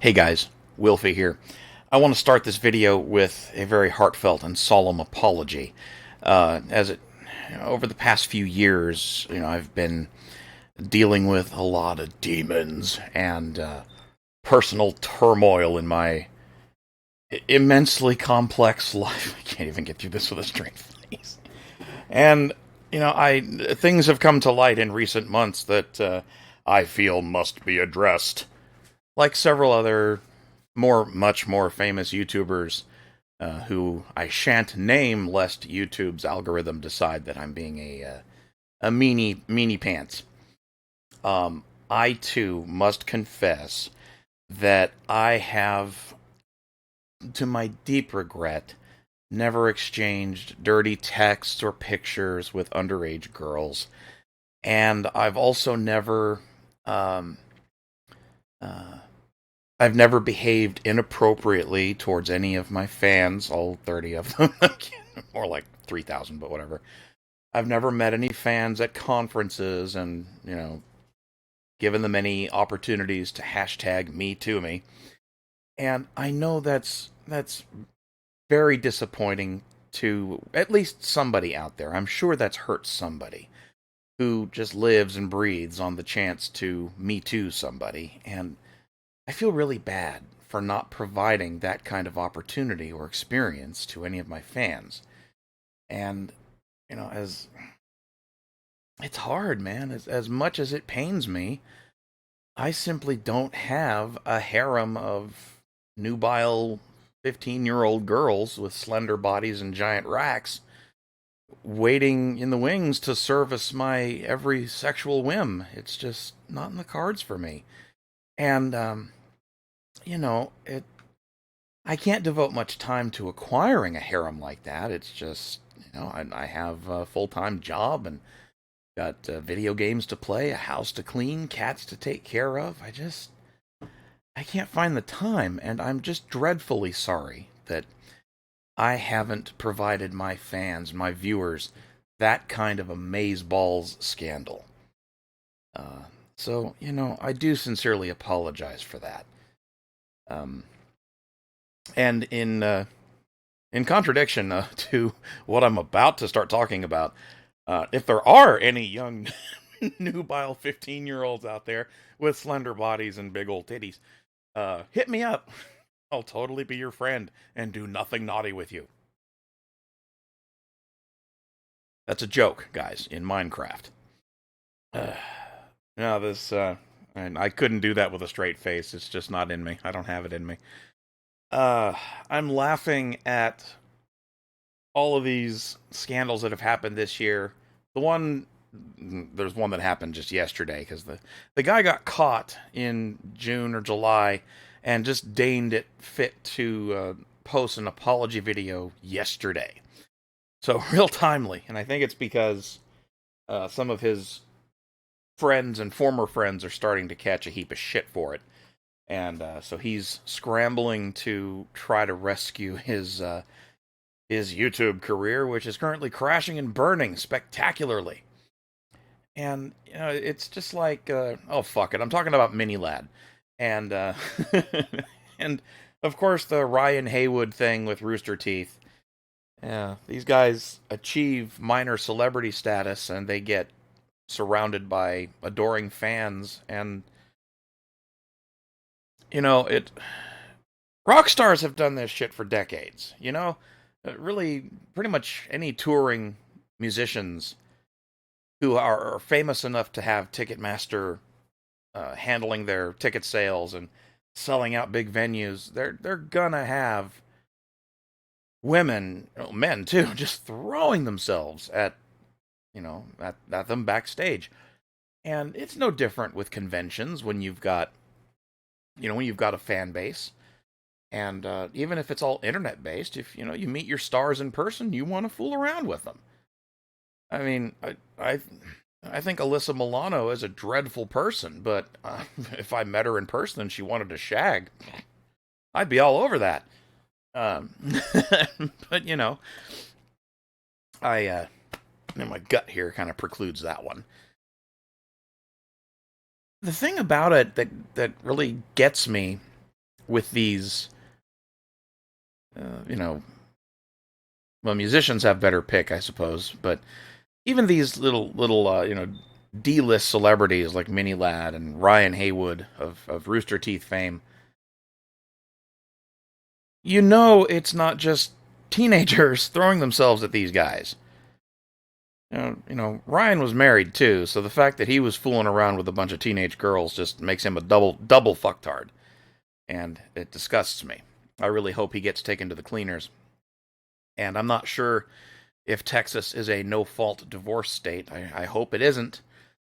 Hey guys, Wilfie here. I want to start this video with a very heartfelt and solemn apology. Over the past few years, I've been dealing with a lot of demons and personal turmoil in my immensely complex life. I can't even get through this with a straight face. And I things have come to light in recent months that I feel must be addressed, like several other much more famous YouTubers who I shan't name lest YouTube's algorithm decide that I'm being a meanie pants. I too must confess that I have, to my deep regret, never exchanged dirty texts or pictures with underage girls, and I've also never um, uh, I've never behaved inappropriately towards any of my fans, all 30 of them. More like 3,000, but whatever. I've never met any fans at conferences and, given them any opportunities to hashtag me to me. And I know that's very disappointing to at least somebody out there. I'm sure that's hurt somebody who just lives and breathes on the chance to me too somebody. And I feel really bad for not providing that kind of opportunity or experience to any of my fans. And, as it's hard, man, as much as it pains me, I simply don't have a harem of nubile 15-year-old girls with slender bodies and giant racks waiting in the wings to service my every sexual whim. It's just not in the cards for me. And, it I can't devote much time to acquiring a harem like that. It's just, I have a full time job and got video games to play, a house to clean, cats to take care of. I can't find the time, and I'm just dreadfully sorry that I haven't provided my fans, my viewers, that kind of amazeballs scandal. Uh, I do sincerely apologize for that. Um, and in contradiction to what I'm about to start talking about, if there are any young, nubile 15-year-olds out there with slender bodies and big old titties, hit me up. I'll totally be your friend and do nothing naughty with you. That's a joke, guys, in Minecraft. Uh, no, and I couldn't do that with a straight face. It's just not in me. I don't have it in me. Uh, I'm laughing at all of these scandals that have happened this year. The one There's one that happened just yesterday because the guy got caught in June or July and just deigned it fit to post an apology video yesterday. So real timely, and I think it's because some of his friends and former friends are starting to catch a heap of shit for it, and so he's scrambling to try to rescue his YouTube career, which is currently crashing and burning spectacularly. And it's just like, oh fuck it, I'm talking about Mini Lad, and and of course the Ryan Haywood thing with Rooster Teeth. Yeah, these guys achieve minor celebrity status, and they get surrounded by adoring fans, and it. Rock stars have done this shit for decades. Really, pretty much any touring musicians who are famous enough to have Ticketmaster handling their ticket sales and selling out big venues, they're gonna have women, men too, just throwing themselves at them backstage. And it's no different with conventions when you've got a fan base. And even if it's all internet based, if you meet your stars in person, you want to fool around with them. I mean, I think Alyssa Milano is a dreadful person, but if I met her in person and she wanted to shag, I'd be all over that. Um, but I my gut here kind of precludes that one. The thing about it that really gets me with these, you know, well, musicians have better pick, I suppose, but even these little D-list celebrities like Mini Lad and Ryan Haywood of Rooster Teeth fame, it's not just teenagers throwing themselves at these guys. Ryan was married too, so the fact that he was fooling around with a bunch of teenage girls just makes him a double fucktard, and it disgusts me. I really hope he gets taken to the cleaners. And I'm not sure if Texas is a no-fault divorce state. I hope it isn't,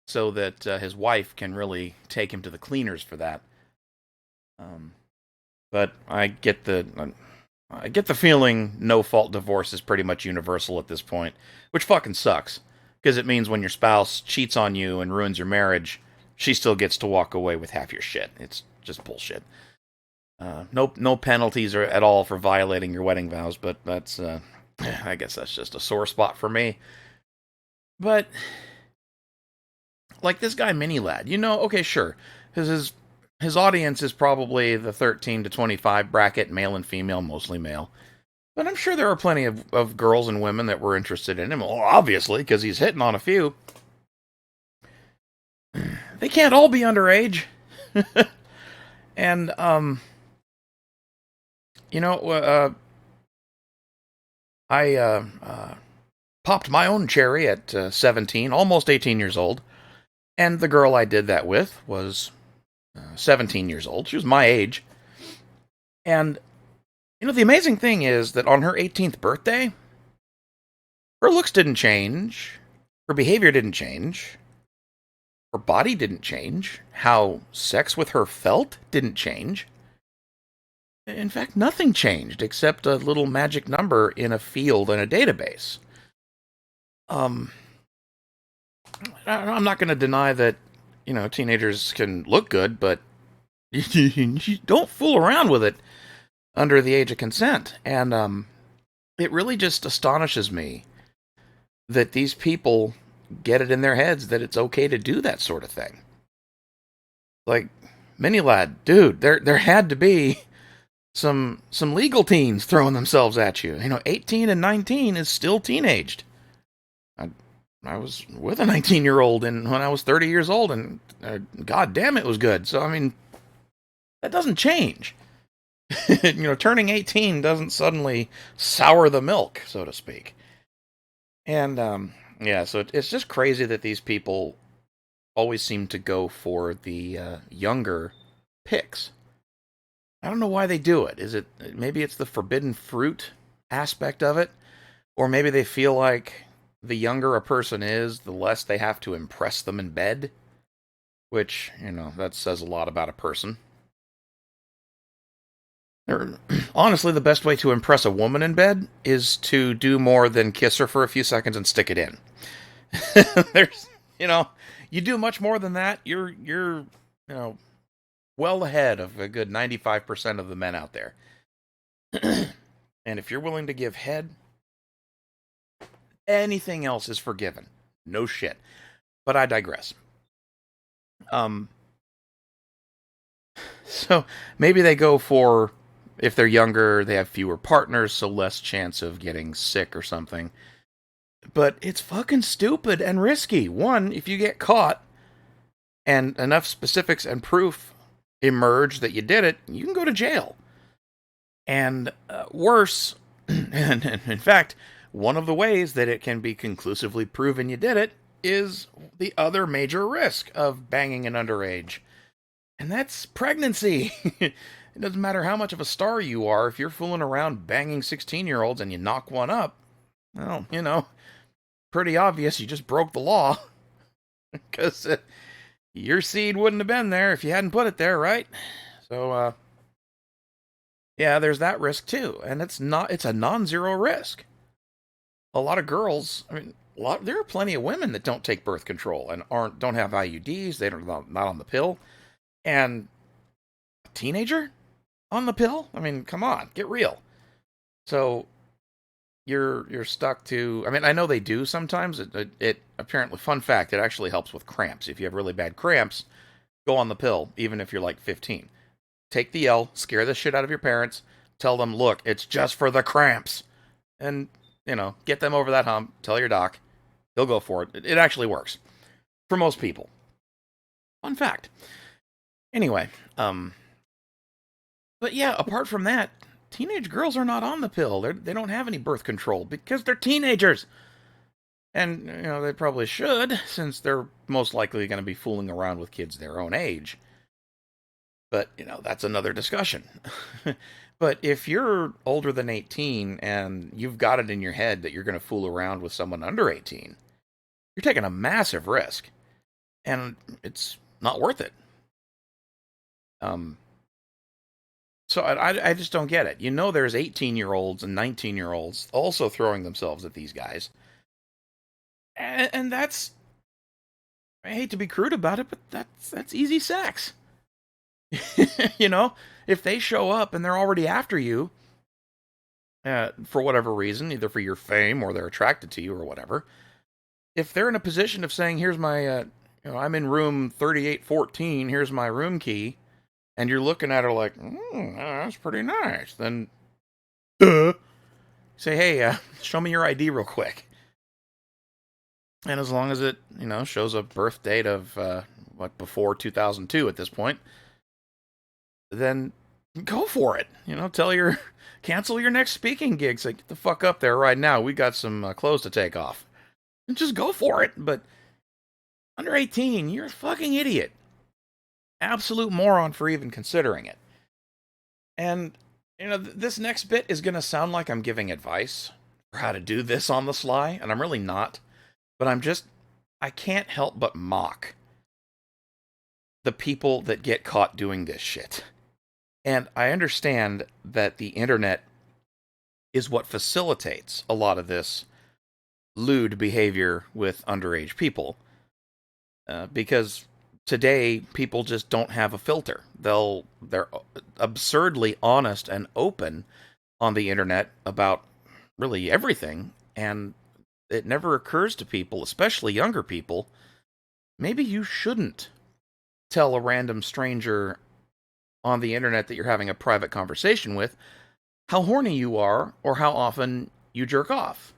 so that his wife can really take him to the cleaners for that. But I get the feeling no-fault divorce is pretty much universal at this point, which fucking sucks, because it means when your spouse cheats on you and ruins your marriage, she still gets to walk away with half your shit. It's just bullshit. No penalties at all for violating your wedding vows, but that's I guess that's just a sore spot for me. But like this guy Mini Lad, okay, sure, his audience is probably the 13 to 25 bracket, male and female, mostly male. But I'm sure there are plenty of girls and women that were interested in him. Well, obviously, because he's hitting on a few. They can't all be underage. And I popped my own cherry at 17, almost 18 years old, and the girl I did that with was 17 years old. She was my age. And, the amazing thing is that on her 18th birthday, her looks didn't change, her behavior didn't change, her body didn't change, how sex with her felt didn't change. In fact, nothing changed except a little magic number in a field in a database. I'm not going to deny that, teenagers can look good, but you don't fool around with it under the age of consent. And it really just astonishes me that these people get it in their heads that it's okay to do that sort of thing. Like, Mini Lad, dude, there had to be some legal teens throwing themselves at you. 18 and 19 is still teenaged. I was with a 19-year-old when I was 30 years old, and god damn, it was good. So, I mean, that doesn't change. Turning 18 doesn't suddenly sour the milk, so to speak. And, so it's just crazy that these people always seem to go for the younger picks. I don't know why they do it. Maybe it's the forbidden fruit aspect of it? Or maybe they feel like the younger a person is, the less they have to impress them in bed. Which, that says a lot about a person. Honestly, the best way to impress a woman in bed is to do more than kiss her for a few seconds and stick it in. You do much more than that, you're well ahead of a good 95% of the men out there. And if you're willing to give head, anything else is forgiven. No shit. But I digress. So maybe they go for, if they're younger, they have fewer partners, so less chance of getting sick or something. But it's fucking stupid and risky. One, if you get caught and enough specifics and proof emerge that you did it, you can go to jail. And worse, and in fact, one of the ways that it can be conclusively proven you did it is the other major risk of banging an underage. And that's pregnancy. It doesn't matter how much of a star you are, if you're fooling around banging 16-year-olds and you knock one up, well, pretty obvious you just broke the law. Because your seed wouldn't have been there if you hadn't put it there, right? So, yeah, there's that risk too. And it's a non-zero risk. A lot of girls, there are plenty of women that don't take birth control and don't have IUDs, not on the pill. And a teenager on the pill? Come on, get real. So you're stuck to, I know they do sometimes. It apparently, fun fact, it actually helps with cramps. If you have really bad cramps, go on the pill, even if you're like 15. take the L, scare the shit out of your parents, tell them, look, it's just for the cramps. And, get them over that hump, tell your doc, they'll go for it. It actually works. For most people. Fun fact. Anyway, but yeah, apart from that, teenage girls are not on the pill. They don't have any birth control because they're teenagers. And, they probably should, since they're most likely going to be fooling around with kids their own age. But, that's another discussion. But if you're older than 18 and you've got it in your head that you're going to fool around with someone under 18, you're taking a massive risk. And it's not worth it. So I just don't get it. There's 18-year-olds and 19-year-olds also throwing themselves at these guys. And that's, I hate to be crude about it, but that's easy sex. If they show up and they're already after you, for whatever reason, either for your fame or they're attracted to you or whatever, if they're in a position of saying, here's my, I'm in room 3814, here's my room key, and you're looking at her like, that's pretty nice, then say, hey, show me your ID real quick. And as long as it, shows a birth date of, before 2002 at this point, then go for it. Cancel your next speaking gig. Say, get the fuck up there right now. We got some clothes to take off. And just go for it. But under 18, you're a fucking idiot. Absolute moron for even considering it. And, this next bit is going to sound like I'm giving advice for how to do this on the sly, and I'm really not. But I can't help but mock the people that get caught doing this shit. And I understand that the internet is what facilitates a lot of this lewd behavior with underage people. Because today, people just don't have a filter. They're absurdly honest and open on the internet about really everything, and it never occurs to people, especially younger people, maybe you shouldn't tell a random stranger on the internet that you're having a private conversation with how horny you are or how often you jerk off,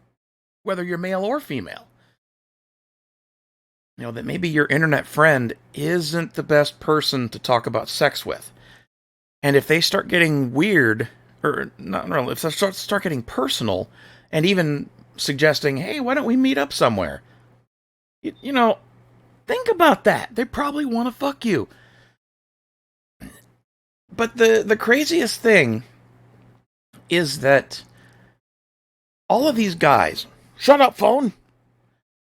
whether you're male or female. That maybe your internet friend isn't the best person to talk about sex with. And if they start getting weird, or not really, if they start getting personal, and even suggesting, hey, why don't we meet up somewhere? Think about that. They probably want to fuck you. But the craziest thing is that all of these guys, shut up, phone!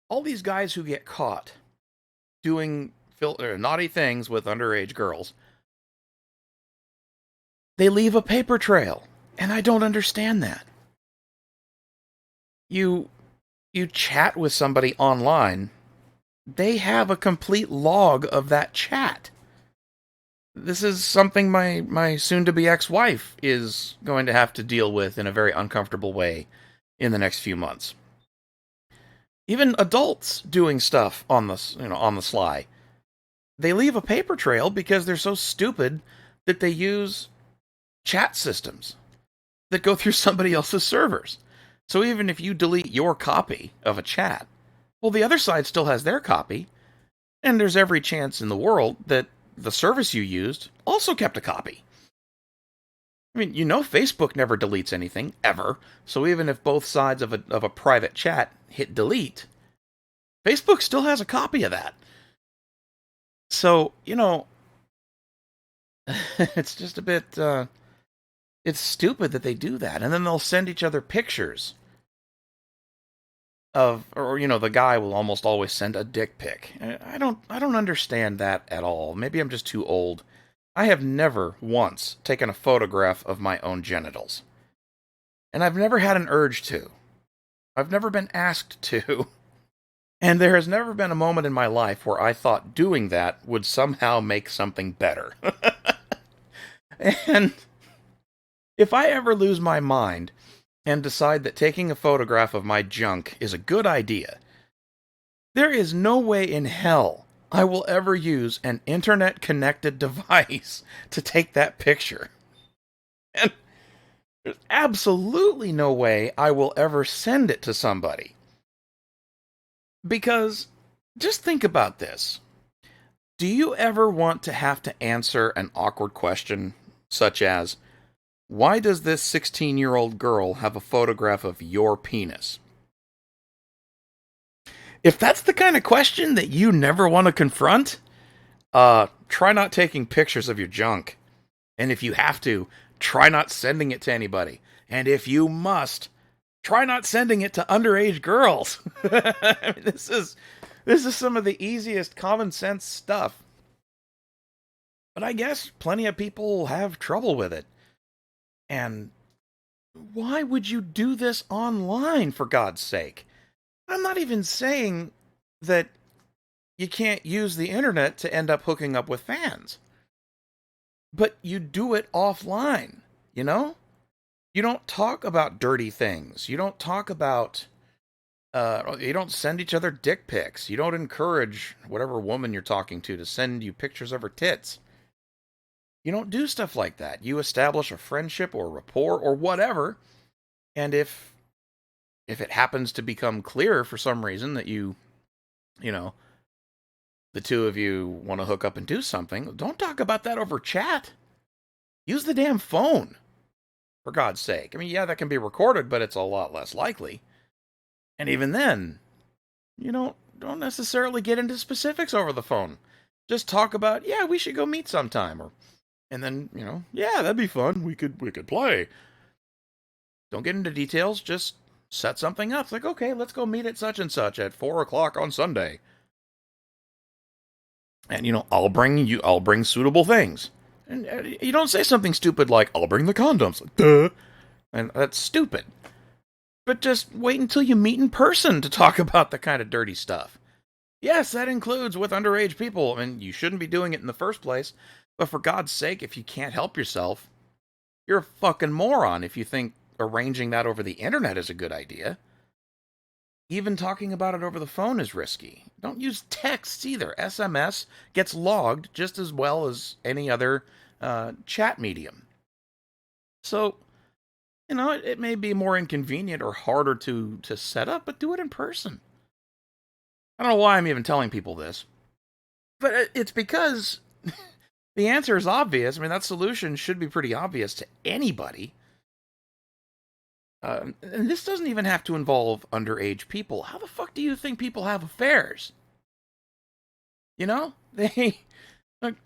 All these guys who get caught doing naughty things with underage girls, they leave a paper trail. And I don't understand that. You chat with somebody online, they have a complete log of that chat. This is something my soon-to-be ex-wife is going to have to deal with in a very uncomfortable way in the next few months. Even adults doing stuff on the sly, they leave a paper trail because they're so stupid that they use chat systems that go through somebody else's servers. So even if you delete your copy of a chat, well, the other side still has their copy, and there's every chance in the world that the service you used also kept a copy. I mean, Facebook never deletes anything, ever, so even if both sides of a private chat hit delete, Facebook still has a copy of that. So, it's just a bit, it's stupid that they do that. And then they'll send each other pictures of, or the guy will almost always send a dick pic. I don't understand that at all. Maybe I'm just too old. I have never once taken a photograph of my own genitals. And I've never had an urge to. I've never been asked to. And there has never been a moment in my life where I thought doing that would somehow make something better. And if I ever lose my mind and decide that taking a photograph of my junk is a good idea, there is no way in hell I will ever use an internet connected device to take that picture. And there's absolutely no way I will ever send it to somebody. Because just think about this. Do you ever want to have to answer an awkward question, such as, why does this 16-year-old girl have a photograph of your penis? If that's the kind of question that you never want to confront, try not taking pictures of your junk. And if you have to, try not sending it to anybody. And if you must, try not sending it to underage girls. I mean, this is some of the easiest common sense stuff. But I guess plenty of people have trouble with it. And why would you do this online, for God's sake? I'm not even saying that you can't use the internet to end up hooking up with fans. But you do it offline, you know? You don't talk about dirty things. You don't talk about, you don't send each other dick pics. You don't encourage whatever woman you're talking to send you pictures of her tits. You don't do stuff like that. You establish a friendship or rapport or whatever. And if it happens to become clear for some reason that you know, the two of you want to hook up and do something, don't talk about that over chat. Use the damn phone, for God's sake. I mean, yeah, that can be recorded, but it's a lot less likely. And even then, you don't necessarily get into specifics over the phone. Just talk about, yeah, we should go meet sometime, and then, yeah, that'd be fun. We could play. Don't get into details. Just set something up. It's like, okay, let's go meet at such and such at 4:00 on Sunday. And I'll bring suitable things. And you don't say something stupid like, I'll bring the condoms. Like, duh. And that's stupid. But just wait until you meet in person to talk about the kind of dirty stuff. Yes, that includes with underage people. I mean, you shouldn't be doing it in the first place. But for God's sake, if you can't help yourself, you're a fucking moron if you think arranging that over the internet is a good idea. Even talking about it over the phone is risky. Don't use texts either. SMS gets logged just as well as any other chat medium. So, it may be more inconvenient or harder to set up, but do it in person. I don't know why I'm even telling people this, but it's because the answer is obvious. I mean, that solution should be pretty obvious to anybody. And this doesn't even have to involve underage people. How the fuck do you think people have affairs? They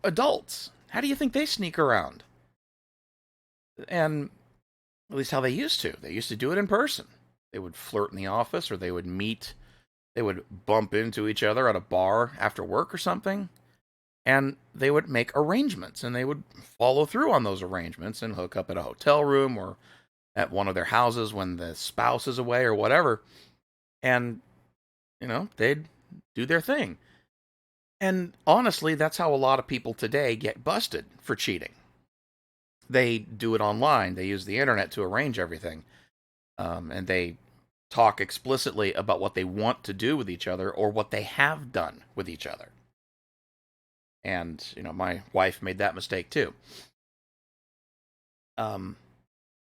adults. How do you think they sneak around? And at least how they used to. They used to do it in person. They would flirt in the office, or they would meet. They would bump into each other at a bar after work or something. And they would make arrangements, and they would follow through on those arrangements and hook up at a hotel room or at one of their houses when the spouse is away or whatever. And, they'd do their thing. And honestly, that's how a lot of people today get busted for cheating. They do it online. They use the internet to arrange everything. And they talk explicitly about what they want to do with each other or what they have done with each other. And, my wife made that mistake too.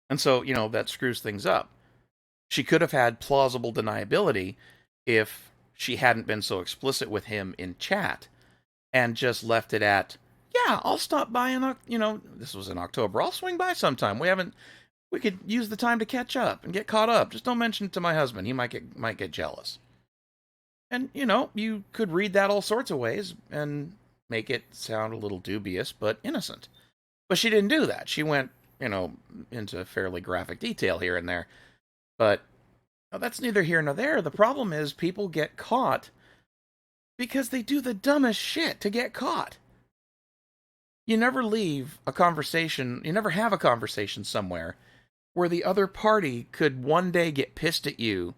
And so, that screws things up. She could have had plausible deniability if she hadn't been so explicit with him in chat and just left it at, yeah, I'll stop by this was in October. I'll swing by sometime. We could use the time to catch up and get caught up. Just don't mention it to my husband. He might get jealous. And, you could read that all sorts of ways and make it sound a little dubious, but innocent. But she didn't do that. She went, into fairly graphic detail here and there. But that's neither here nor there. The problem is people get caught because they do the dumbest shit to get caught. You never leave a conversation, you never have a conversation somewhere where the other party could one day get pissed at you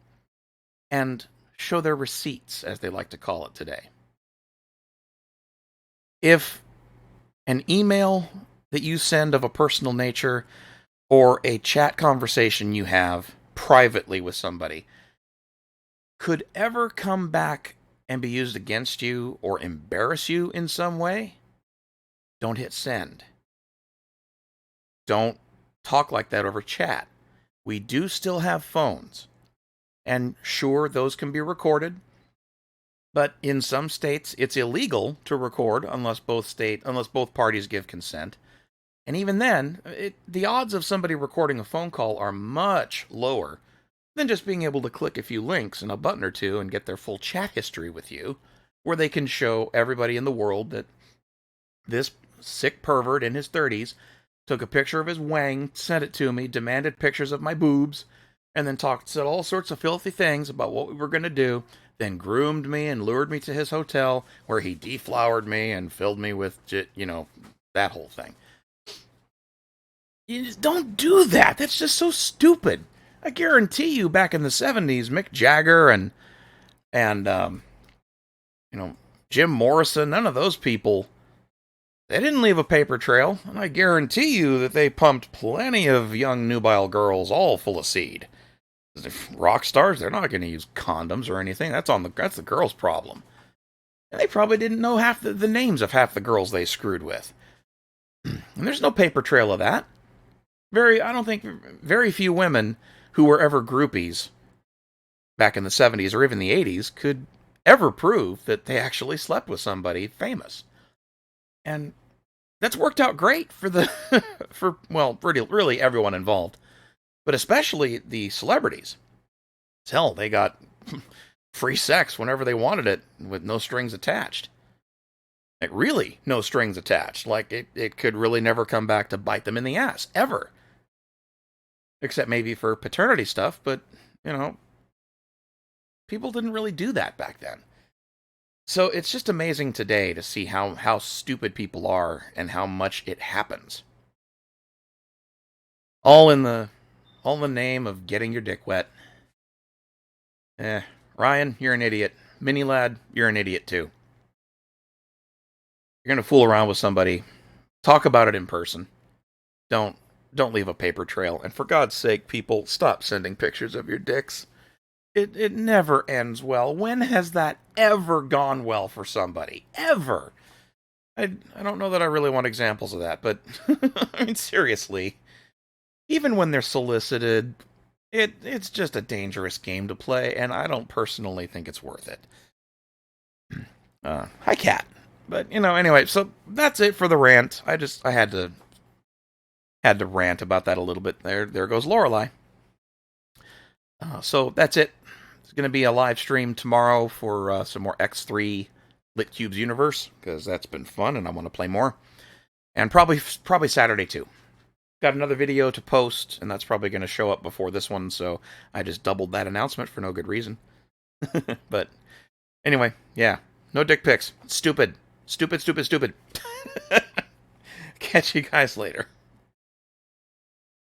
and show their receipts, as they like to call it today. If an email that you send of a personal nature or a chat conversation you have privately with somebody could ever come back and be used against you or embarrass you in some way, don't hit send. Don't talk like that over chat. We do still have phones. And sure, those can be recorded. But in some states, it's illegal to record unless both parties give consent. And even then, the odds of somebody recording a phone call are much lower than just being able to click a few links and a button or two and get their full chat history with you, where they can show everybody in the world that this sick pervert in his 30s took a picture of his wang, sent it to me, demanded pictures of my boobs, and then said all sorts of filthy things about what we were going to do, then groomed me and lured me to his hotel where he deflowered me and filled me with, that whole thing. You just don't do that. That's just so stupid. I guarantee you, back in the 70s, Mick Jagger and Jim Morrison, none of those people, they didn't leave a paper trail, and I guarantee you that they pumped plenty of young nubile girls all full of seed. Rock stars, they're not going to use condoms or anything. That's the girl's problem. And they probably didn't know half the names of half the girls they screwed with. And there's no paper trail of that. I don't think very few women who were ever groupies back in the 70s or even the 80s could ever prove that they actually slept with somebody famous. And that's worked out great for really everyone involved, but especially the celebrities. Hell, they got free sex whenever they wanted it with no strings attached. Like, really, no strings attached. Like, it could really never come back to bite them in the ass, ever. Except maybe for paternity stuff, but, people didn't really do that back then. So it's just amazing today to see how stupid people are and how much it happens. All in the name of getting your dick wet. Ryan, you're an idiot. Mini Lad, you're an idiot too. You're gonna fool around with somebody. Talk about it in person. Don't leave a paper trail. And for God's sake, people, stop sending pictures of your dicks. It never ends well. When has that ever gone well for somebody? Ever? I don't know that I really want examples of that, but I mean, seriously. Even when they're solicited, it's just a dangerous game to play, and I don't personally think it's worth it. Hi, Cat. But, anyway, so that's it for the rant. I had to rant about that a little bit. There goes Lorelei. So that's it. It's going to be a live stream tomorrow for some more X3 Lit Cubes Universe, because that's been fun and I want to play more. And probably Saturday too. Got another video to post, and that's probably going to show up before this one, so I just doubled that announcement for no good reason. But anyway, yeah, no dick pics. Stupid. Catch you guys later.